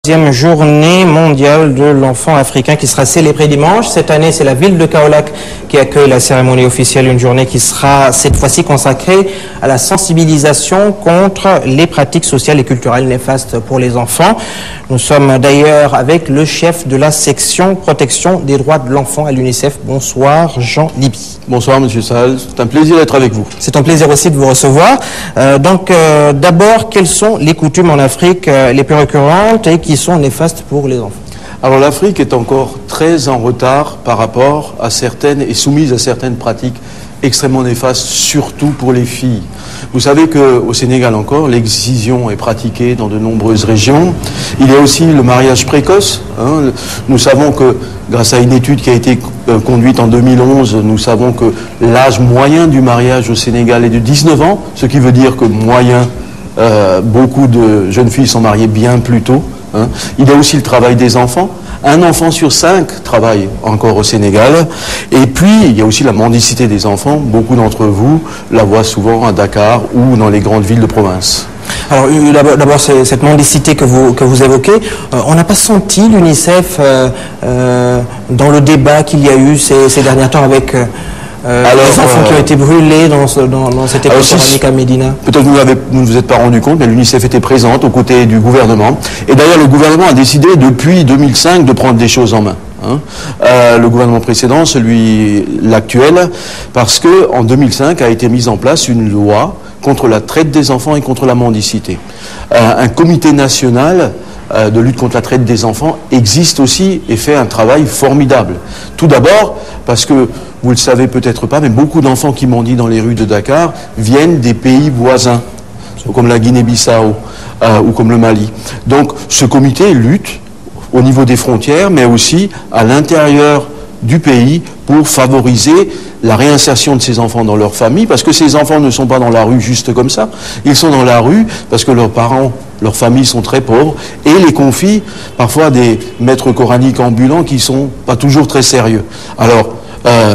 Deuxième journée mondiale de l'enfant africain qui sera célébrée dimanche. Cette année, c'est la ville de Kaolack qui accueille la cérémonie officielle, une journée qui sera cette fois-ci consacrée à la sensibilisation contre les pratiques sociales et culturelles néfastes pour les enfants. Nous sommes d'ailleurs avec le chef de la section protection des droits de l'enfant à l'UNICEF. Bonsoir Jean Libye. Bonsoir Monsieur Sall, c'est un plaisir d'être avec vous. C'est un plaisir aussi de vous recevoir. D'abord, quelles sont les coutumes en Afrique les plus récurrentes et qui sont néfastes pour les enfants? Alors l'Afrique est encore très en retard par rapport à certaines et soumise à certaines pratiques extrêmement néfastes, surtout pour les filles. Vous savez qu'au Sénégal encore, l'excision est pratiquée dans de nombreuses régions. Il y a aussi le mariage précoce. Nous savons que, grâce à une étude qui a été conduite en 2011, nous savons que l'âge moyen du mariage au Sénégal est de 19 ans, ce qui veut dire que beaucoup de jeunes filles sont mariées bien plus tôt. Il y a aussi le travail des enfants. Un enfant sur 5 travaille encore au Sénégal. Et puis, il y a aussi la mendicité des enfants. Beaucoup d'entre vous la voient souvent à Dakar ou dans les grandes villes de province. Alors, d'abord, cette mendicité que vous évoquez, on n'a pas senti l'UNICEF dans le débat qu'il y a eu ces derniers temps avec... les enfants qui ont été brûlés dans cette école coranique à Médina. Peut-être que vous ne vous êtes pas rendu compte, mais l'UNICEF était présente aux côtés du gouvernement. Et d'ailleurs, le gouvernement a décidé depuis 2005 de prendre des choses en main. Le gouvernement précédent, l'actuel, parce que en 2005 a été mise en place une loi contre la traite des enfants et contre la mendicité. Un comité national de lutte contre la traite des enfants existe aussi et fait un travail formidable. Tout d'abord, parce que vous ne le savez peut-être pas, mais beaucoup d'enfants qui mendient dans les rues de Dakar viennent des pays voisins, comme la Guinée-Bissau ou comme le Mali. Donc ce comité lutte au niveau des frontières, mais aussi à l'intérieur du pays pour favoriser la réinsertion de ces enfants dans leur famille, parce que ces enfants ne sont pas dans la rue juste comme ça. Ils sont dans la rue parce que leurs parents, leurs familles sont très pauvres et les confient parfois à des maîtres coraniques ambulants qui sont pas toujours très sérieux. Alors,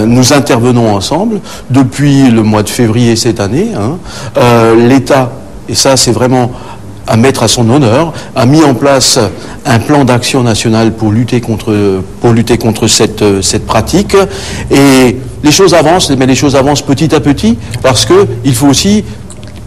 nous intervenons ensemble depuis le mois de février cette année. L'État, et ça c'est vraiment à mettre à son honneur, a mis en place un plan d'action national pour lutter contre cette pratique. Et les choses avancent, mais les choses avancent petit à petit, parce qu'il faut aussi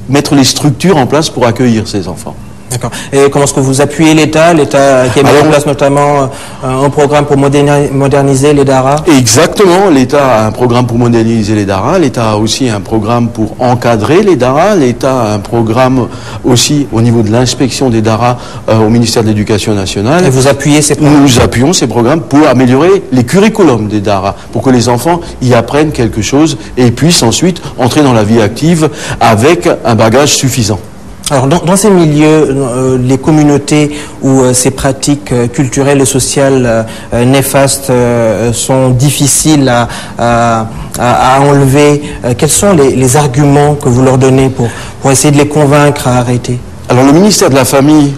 mettre les structures en place pour accueillir ces enfants. D'accord. Et comment est-ce que vous appuyez l'État qui a mis en place notamment un programme pour moderniser les daras? Exactement, l'État a un programme pour moderniser les daras, l'État a aussi un programme pour encadrer les daras, l'État a un programme aussi au niveau de l'inspection des daras au ministère de l'Éducation nationale. Et vous appuyez ces programmes? Nous appuyons ces programmes pour améliorer les curriculums des daras, pour que les enfants y apprennent quelque chose et puissent ensuite entrer dans la vie active avec un bagage suffisant. Alors dans ces milieux, les communautés où ces pratiques culturelles et sociales néfastes sont difficiles à enlever, quels sont les arguments que vous leur donnez pour essayer de les convaincre à arrêter? Alors le ministère de la Famille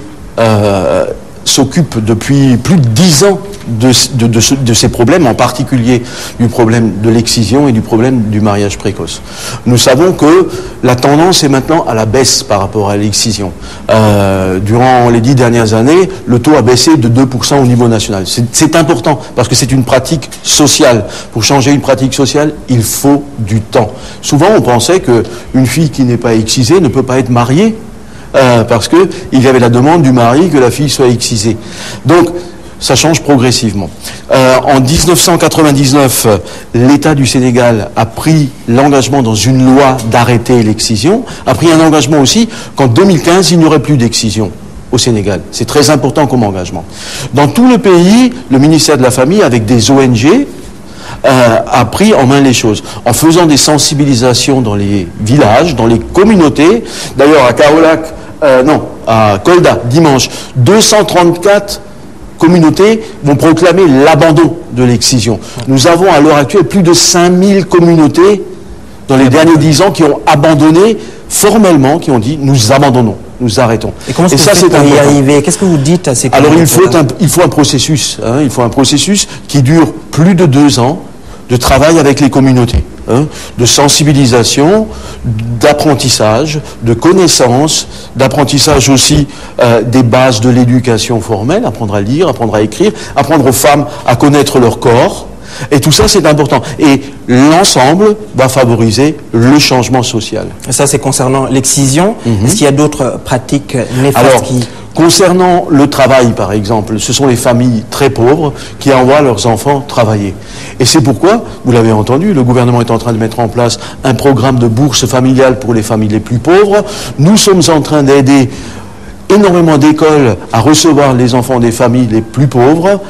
s'occupe depuis plus de 10 ans de ces problèmes, en particulier du problème de l'excision et du problème du mariage précoce. Nous savons que la tendance est maintenant à la baisse par rapport à l'excision. Durant les 10 dernières années, le taux a baissé de 2% au niveau national. C'est important parce que c'est une pratique sociale. Pour changer une pratique sociale, il faut du temps. Souvent, on pensait qu'une fille qui n'est pas excisée ne peut pas être mariée parce qu'il y avait la demande du mari que la fille soit excisée. Donc, ça change progressivement. En 1999, l'État du Sénégal a pris l'engagement dans une loi d'arrêter l'excision, a pris un engagement aussi qu'en 2015, il n'y aurait plus d'excision au Sénégal. C'est très important comme engagement. Dans tout le pays, le ministère de la Famille, avec des ONG, a pris en main les choses, en faisant des sensibilisations dans les villages, dans les communautés. D'ailleurs, à Kolda, dimanche, 234 communautés vont proclamer l'abandon de l'excision. Nous avons à l'heure actuelle plus de 5000 communautés dans les derniers 10 ans qui ont abandonné formellement, qui ont dit nous abandonnons, nous arrêtons. Et comment est-ce que vous faites pour y arriver? Qu'est-ce que vous dites à ces communautés? Alors il faut un processus, il faut un processus qui dure plus de 2 ans, de travail avec les communautés, de sensibilisation, d'apprentissage, de connaissances, d'apprentissage aussi des bases de l'éducation formelle, apprendre à lire, apprendre à écrire, apprendre aux femmes à connaître leur corps. Et tout ça, c'est important. Et l'ensemble va favoriser le changement social. Et ça, c'est concernant l'excision. Est-ce qu'il y a d'autres pratiques néfastes Concernant le travail, par exemple, ce sont les familles très pauvres qui envoient leurs enfants travailler. Et c'est pourquoi, vous l'avez entendu, le gouvernement est en train de mettre en place un programme de bourse familiale pour les familles les plus pauvres. Nous sommes en train d'aider énormément d'écoles à recevoir les enfants des familles les plus pauvres.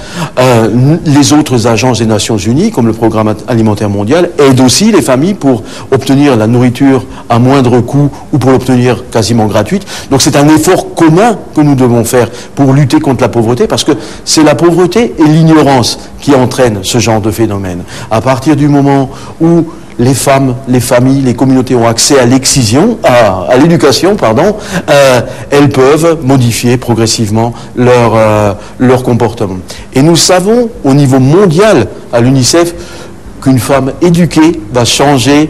Les autres agences des Nations Unies, comme le Programme alimentaire mondial, aident aussi les familles pour obtenir la nourriture à moindre coût ou pour l'obtenir quasiment gratuite. Donc c'est un effort commun que nous devons faire pour lutter contre la pauvreté, parce que c'est la pauvreté et l'ignorance qui entraînent ce genre de phénomène. À partir du moment où les femmes, les familles, les communautés ont accès à l'excision, à l'éducation, elles peuvent modifier progressivement leur comportement. Et nous savons, au niveau mondial, à l'UNICEF, qu'une femme éduquée va changer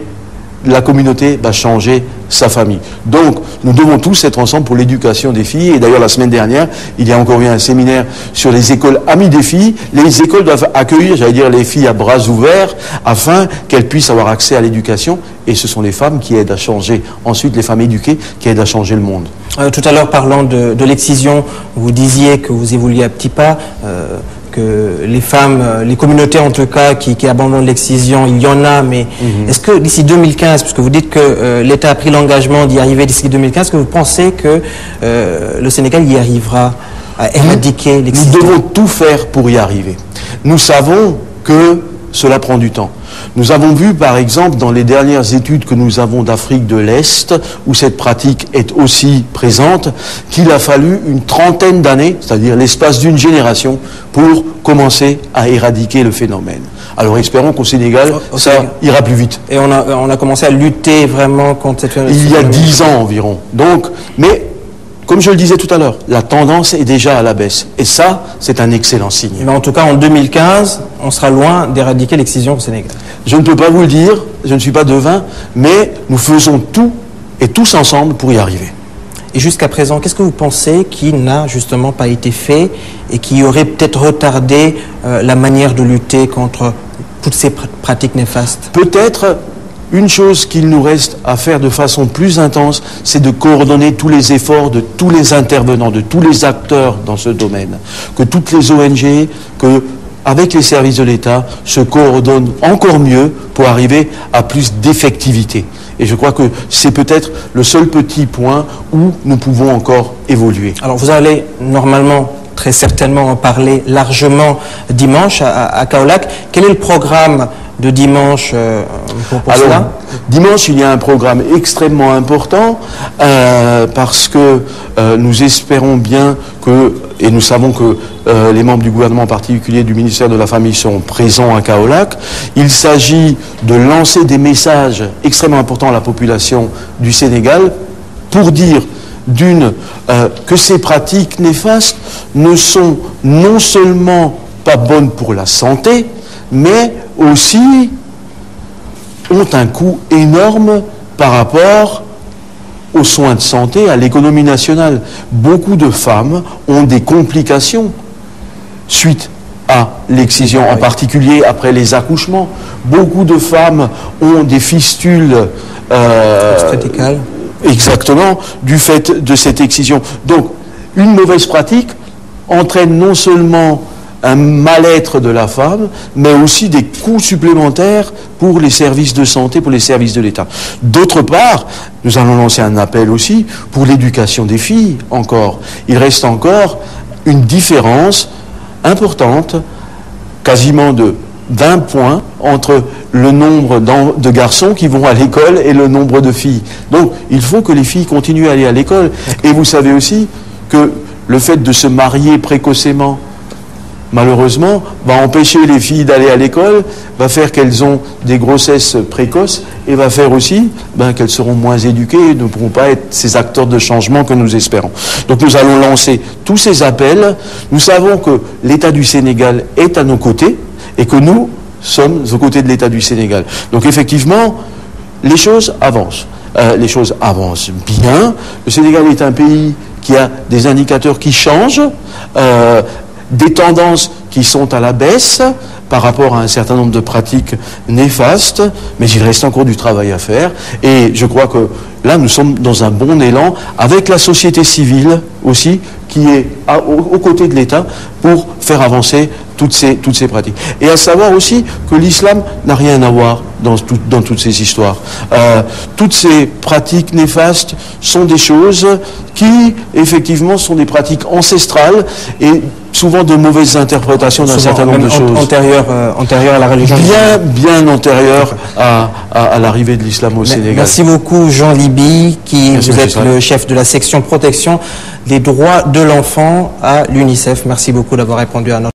la communauté, va changer sa famille. Donc, nous devons tous être ensemble pour l'éducation des filles. Et d'ailleurs, la semaine dernière, il y a encore eu un séminaire sur les écoles amies des filles. Les écoles doivent accueillir, les filles à bras ouverts, afin qu'elles puissent avoir accès à l'éducation. Et ce sont les femmes qui aident à changer. Ensuite, les femmes éduquées qui aident à changer le monde. Tout à l'heure, parlant de l'excision, vous disiez que vous évoluez à petits pas, que les femmes, les communautés en tout cas, qui abandonnent l'excision, il y en a, mais est-ce que d'ici 2015, puisque vous dites que l'État a pris l'engagement d'y arriver d'ici 2015, que vous pensez que le Sénégal y arrivera à éradiquer l'excision? Nous devons tout faire pour y arriver. Nous savons que cela prend du temps. Nous avons vu, par exemple, dans les dernières études que nous avons d'Afrique de l'Est, où cette pratique est aussi présente, qu'il a fallu une trentaine d'années, c'est-à-dire l'espace d'une génération, pour commencer à éradiquer le phénomène. Alors espérons qu'au Sénégal, ça ira plus vite. Et on a commencé à lutter vraiment contre cette phénomène. Il y a 10 ans environ. Donc, mais comme je le disais tout à l'heure, la tendance est déjà à la baisse. Et ça, c'est un excellent signe. Mais en tout cas, en 2015, on sera loin d'éradiquer l'excision au Sénégal. Je ne peux pas vous le dire, je ne suis pas devin, mais nous faisons tout et tous ensemble pour y arriver. Et jusqu'à présent, qu'est-ce que vous pensez qui n'a justement pas été fait et qui aurait peut-être retardé la manière de lutter contre toutes ces pratiques néfastes? Peut-être une chose qu'il nous reste à faire de façon plus intense, c'est de coordonner tous les efforts de tous les intervenants, de tous les acteurs dans ce domaine. Que toutes les ONG, avec les services de l'État, se coordonnent encore mieux pour arriver à plus d'effectivité. Et je crois que c'est peut-être le seul petit point où nous pouvons encore évoluer. Alors vous allez normalement, très certainement, en parler largement dimanche à Kaolack. Quel est le programme de dimanche pour cela? Dimanche, il y a un programme extrêmement important parce que nous espérons bien et nous savons que les membres du gouvernement, en particulier du ministère de la Famille, sont présents à Kaolack. Il s'agit de lancer des messages extrêmement importants à la population du Sénégal pour dire que ces pratiques néfastes ne sont non seulement pas bonnes pour la santé, mais aussi ont un coût énorme par rapport aux soins de santé, à l'économie nationale. Beaucoup de femmes ont des complications suite à l'excision, en particulier après les accouchements. Beaucoup de femmes ont des fistules obstétricales. Exactement, du fait de cette excision. Donc, une mauvaise pratique entraîne non seulement un mal-être de la femme, mais aussi des coûts supplémentaires pour les services de santé, pour les services de l'État. D'autre part, nous allons lancer un appel aussi pour l'éducation des filles encore. Il reste encore une différence importante, quasiment de 20 points, entre le nombre de garçons qui vont à l'école et le nombre de filles. Donc, il faut que les filles continuent à aller à l'école. Et vous savez aussi que le fait de se marier précocement, malheureusement, va empêcher les filles d'aller à l'école, va faire qu'elles ont des grossesses précoces et va faire aussi qu'elles seront moins éduquées et ne pourront pas être ces acteurs de changement que nous espérons. Donc nous allons lancer tous ces appels. Nous savons que l'État du Sénégal est à nos côtés et que nous, sommes aux côtés de l'État du Sénégal. Donc effectivement, les choses avancent. Les choses avancent bien. Le Sénégal est un pays qui a des indicateurs qui changent, des tendances qui sont à la baisse par rapport à un certain nombre de pratiques néfastes, mais il reste encore du travail à faire. Et je crois que là, nous sommes dans un bon élan avec la société civile aussi, qui est aux côtés de l'État pour faire avancer toutes ces pratiques. Et à savoir aussi que l'islam n'a rien à voir dans toutes ces histoires. Toutes ces pratiques néfastes sont des choses qui, effectivement, sont des pratiques ancestrales et souvent de mauvaises interprétations d'un certain nombre de choses. Antérieures à la religion. Bien antérieures à l'arrivée de l'islam au Sénégal. Merci beaucoup Jean Liby, vous êtes le chef de la section protection des droits de l'enfant à l'UNICEF. Merci beaucoup d'avoir répondu à notre